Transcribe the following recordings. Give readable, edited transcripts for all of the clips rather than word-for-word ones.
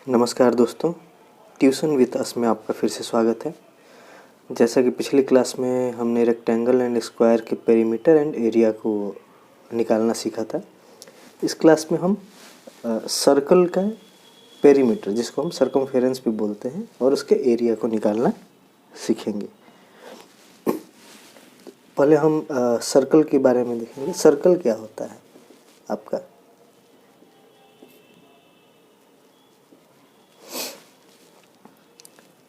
नमस्कार दोस्तों, tuition with us में आपका फिर से स्वागत है। जैसा कि पिछली क्लास में हमने रेक्टेंगल एंड स्क्वायर के पेरीमीटर एंड एरिया को निकालना सीखा था। इस क्लास में हम सर्कल का पेरीमीटर, जिसको हम सर्कमफेरेंस भी बोलते हैं, और उसके एरिया को निकालना सीखेंगे। पहले हम सर्कल के बारे में देखेंगे। सर्कल क्या होता है आपका?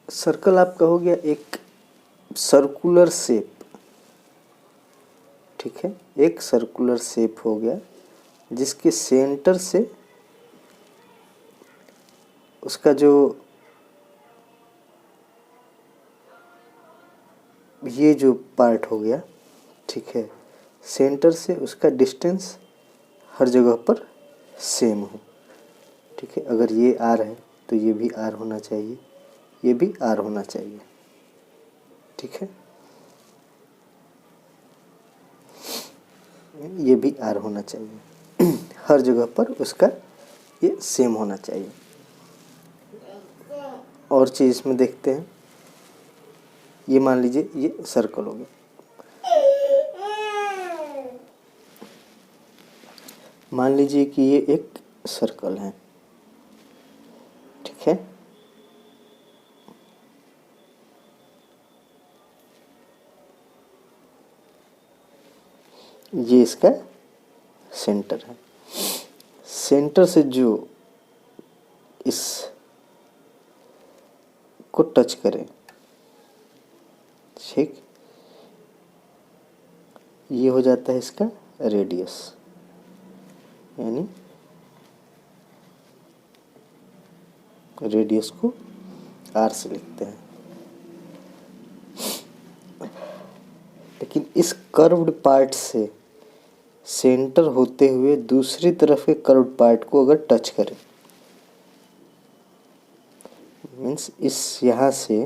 सर्कल आपका हो गया एक सर्कुलर शेप, ठीक है, एक सर्कुलर शेप हो गया जिसके सेंटर से उसका जो ये जो पार्ट हो गया, ठीक है, सेंटर से उसका डिस्टेंस हर जगह पर सेम हो, ठीक है। अगर ये आर है तो ये भी आर होना चाहिए, ये भी आर होना चाहिए, ठीक है, ये भी आर होना चाहिए। हर जगह पर उसका ये सेम होना चाहिए। और चीज़ इसमें देखते हैं, ये मान लीजिए ये सर्कल हो गया। मान लीजिए कि ये एक सर्कल है, ठीक है। ये इसका सेंटर है। सेंटर से जो इस को टच करे, ठीक, ये हो जाता है इसका रेडियस, यानी रेडियस को आर से लिखते हैं। लेकिन इस कर्व्ड पार्ट से सेंटर होते हुए दूसरी तरफ के कर्व्ड पार्ट को अगर टच करें, मीन्स इस यहाँ से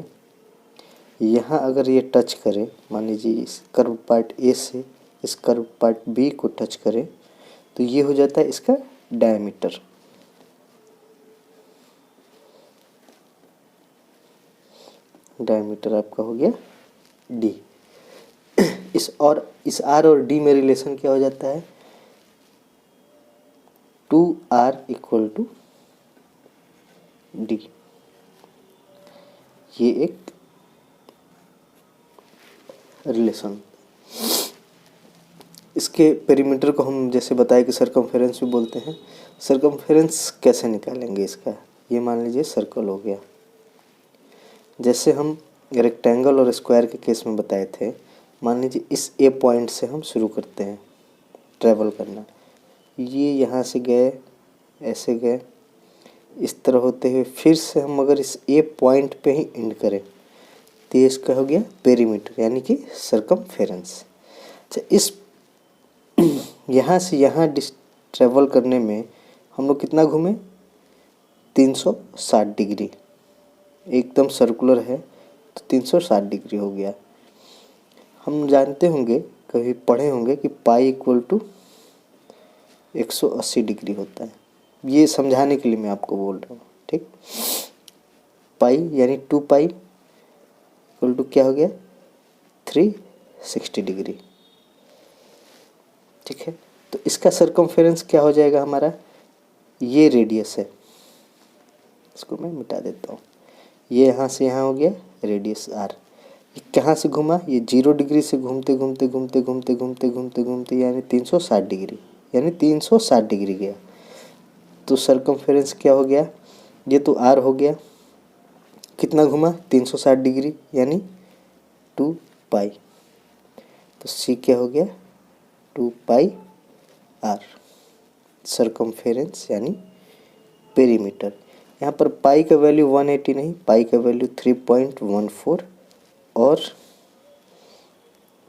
यहाँ अगर ये टच करे, मान लीजिए इस कर्व पार्ट ए से इस कर्व पार्ट बी को टच करे, तो ये हो जाता है इसका डायमीटर। डायमीटर आपका हो गया डी। इस आर और डी में रिलेशन क्या हो जाता है? 2r equal to D. ये एक रिलेशन। इसके पेरीमीटर को हम जैसे बताए कि सर्कमफेरेंस भी बोलते हैं। सर्कमफेरेंस कैसे निकालेंगे इसका? ये मान लीजिए सर्कल हो गया, जैसे हम रेक्टेंगल और स्क्वायर के केस में बताए थे। मान लीजिए इस ए पॉइंट से हम शुरू करते हैं ट्रैवल करना। ये यहाँ से गए, ऐसे गए, इस तरह होते हुए फिर से हम अगर इस ए पॉइंट पे ही एंड करें तो ये इसका हो गया पेरीमीटर, यानी कि सर्कमफेरेंस। अच्छा, इस यहाँ से यहाँ ट्रैवल करने में हम लोग कितना घूमे? 360 डिग्री। एकदम सर्कुलर है तो 360 डिग्री हो गया। हम जानते होंगे, कभी पढ़े होंगे कि पाई इक्वल टू 180 डिग्री होता है। ये समझाने के लिए मैं आपको बोल रहा हूँ, ठीक। पाई यानी 2 पाई इक्वल टू क्या हो गया? 360 डिग्री, ठीक है। तो इसका सर्कमफेरेंस क्या हो जाएगा हमारा? ये रेडियस है, इसको मैं मिटा देता हूँ। ये यहाँ से यहाँ हो गया रेडियस आर। ये कहाँ से घूमा? ये 0 डिग्री से घूमते घूमते घूमते घूमते घूमते घूमते घूमते यानी 360 डिग्री, यानी 360 डिग्री गया। तो सर्कमफेरेंस क्या हो गया? ये तो आर हो गया। कितना घूमा? 360 डिग्री, यानी 2 पाई। तो सी क्या हो गया? 2 पाई आर। सर्कमफेरेंस यानी पेरीमीटर। यहाँ पर पाई का वैल्यू 180 नहीं, पाई का वैल्यू 3.14 और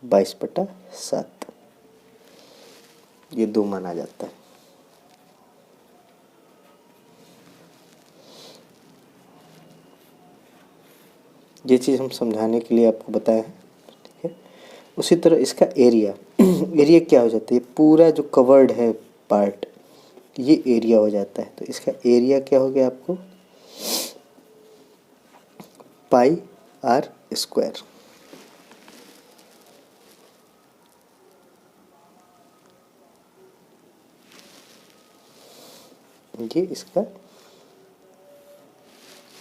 22/7, ये 2 माना जाता है। ये चीज़ हम समझाने के लिए आपको बताया है, ठीक है। उसी तरह इसका एरिया एरिया क्या हो जाता है? पूरा जो कवर्ड है पार्ट, ये एरिया हो जाता है। तो इसका एरिया क्या हो गया आपको? पाई आर स्क्वायर। ये इसका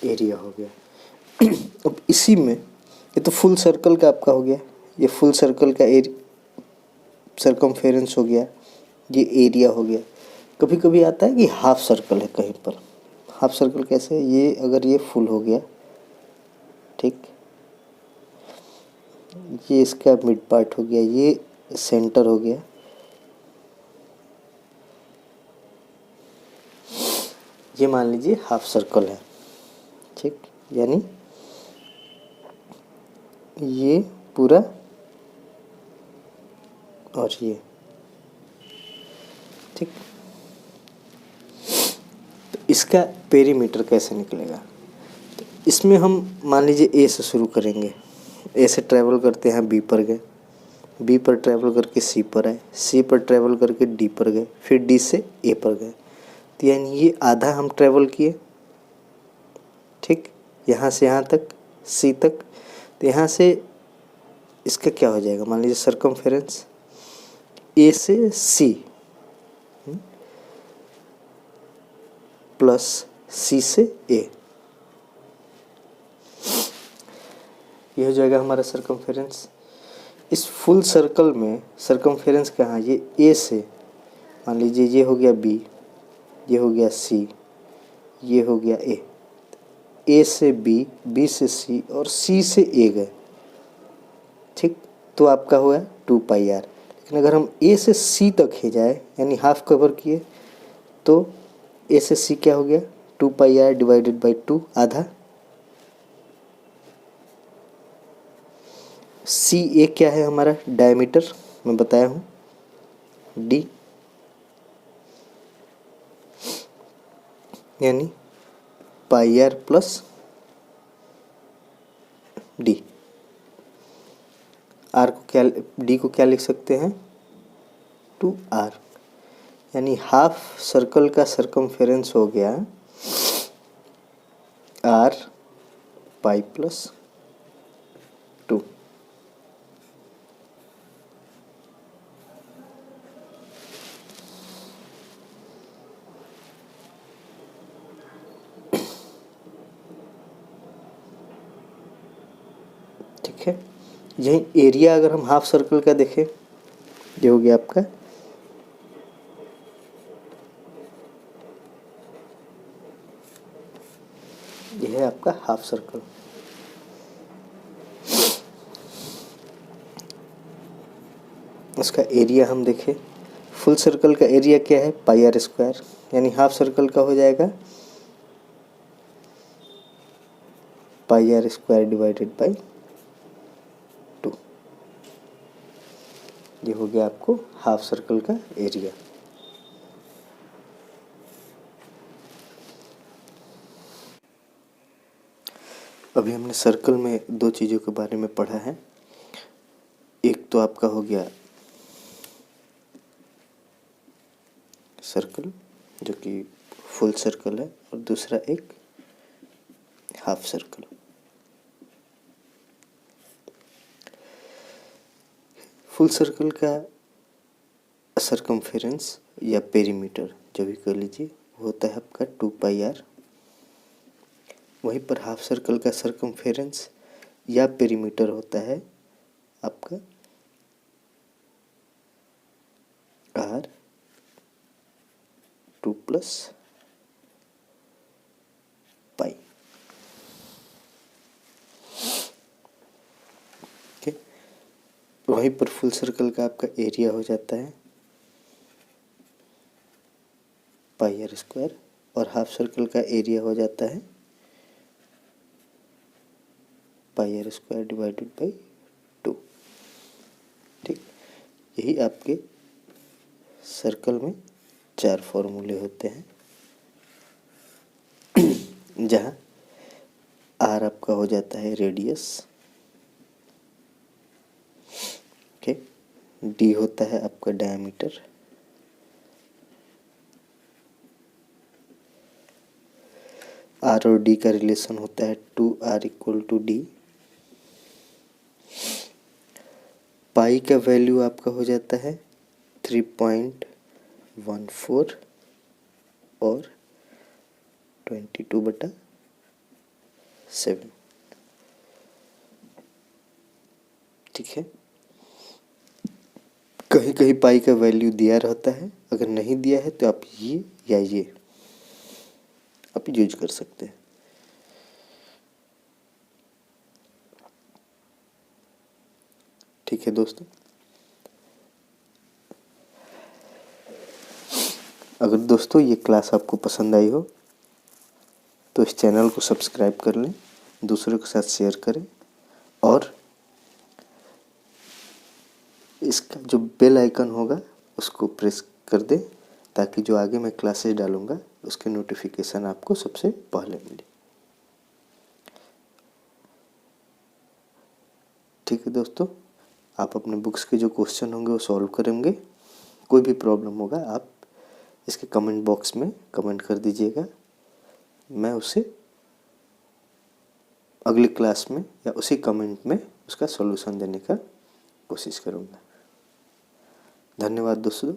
एरिया हो गया। अब इसी में ये तो फुल सर्कल का आपका हो गया, ये फुल सर्कल का सरकमफेरेंस हो गया, ये एरिया हो गया। कभी कभी आता है कि हाफ सर्कल है कहीं पर। हाफ सर्कल कैसे है, ये अगर ये फुल हो गया, ठीक, ये इसका मिड पार्ट हो गया, ये सेंटर हो गया, ये मान लीजिए हाफ सर्कल है, ठीक, यानी ये पूरा और ये, ठीक। तो इसका पेरीमीटर कैसे निकलेगा, तो इसमें हम मान लीजिए ए से शुरू करेंगे, ए से ट्रैवल करते हैं बी पर गए, बी पर ट्रैवल करके सी पर आए, सी पर ट्रैवल करके डी पर गए, फिर डी से ए पर गए। तो यानी ये आधा हम ट्रैवल किए, ठीक, यहाँ से यहाँ तक सी तक। तो यहाँ से इसका क्या हो जाएगा, मान लीजिए सरकमफेरेंस ए से सी प्लस सी से ए, ये हो जाएगा हमारा सरकमफेरेंस। इस फुल सर्कल में सरकमफेरेंस कहाँ, ये ए से मान लीजिए ये हो गया बी, ये हो गया सी, ये हो गया ए से बी, बी से सी और सी से ए गए, ठीक। तो आपका हुआ 2πr। लेकिन अगर हम ए से सी तक ही जाए यानी हाफ कवर किए, तो ए से सी क्या हो गया 2πr डिवाइडेड बाई 2, आधा। सी ए क्या है हमारा डायमीटर, मैं बताया हूँ, डी, यानी πr प्लस डी। आर को क्या, डी को क्या लिख सकते हैं 2r, यानी हाफ सर्कल का सरकमफेरेंस हो गया r पाई प्लस 2। ठीक है, यही एरिया अगर हम हाफ सर्कल का देखें, ये हो गया आपका ये है आपका हाफ सर्कल। उसका एरिया हम देखें, फुल सर्कल का एरिया क्या है πr स्क्वायर, यानी हाफ सर्कल का हो जाएगा πr स्क्वायर डिवाइडेड बाई 2। ये हो गया आपको हाफ सर्कल का एरिया। अभी हमने सर्कल में दो चीज़ों के बारे में पढ़ा है, एक तो आपका हो गया सर्कल जो कि फुल सर्कल है, और दूसरा एक हाफ सर्कल। फुल सर्कल का सरकमफेरेंस या पेरीमीटर जो भी कर लीजिए होता है आपका 2πr। वहीं पर हाफ सर्कल का सरकमफेरेंस या पेरीमीटर होता है आपका r 2 प्लस पाई। ठीक, वहीं पर फुल सर्कल का आपका एरिया हो जाता है πr स्क्वायर, और हाफ सर्कल का एरिया हो जाता है πr स्क्वायर डिवाइडेड बाई 2। ठीक, यही आपके सर्कल में 4 फॉर्मूले होते हैं, जहाँ r आपका हो जाता है रेडियस, ठीक, d होता है आपका डायमीटर, आर और डी का रिलेशन होता है 2r इक्वल टू डी। पाई का वैल्यू आपका हो जाता है 3.14 और 22/7। ठीक है, कहीं कहीं पाई का वैल्यू दिया रहता है, अगर नहीं दिया है तो आप ये या ये आप यूज कर सकते हैं। ठीक है दोस्तों, अगर दोस्तों ये क्लास आपको पसंद आई हो तो इस चैनल को सब्सक्राइब कर लें, दूसरों के साथ शेयर करें और इसका जो बेल आइकन होगा उसको प्रेस कर दें ताकि जो आगे मैं क्लासेस डालूंगा उसके नोटिफिकेशन आपको सबसे पहले मिले। ठीक है दोस्तों, आप अपने बुक्स के जो क्वेश्चन होंगे वो सॉल्व करेंगे। कोई भी प्रॉब्लम होगा आप इसके कमेंट बॉक्स में कमेंट कर दीजिएगा, मैं उसे अगली क्लास में या उसी कमेंट में उसका सॉल्यूशन देने का कोशिश करूँगा। धन्यवाद दोस्तों।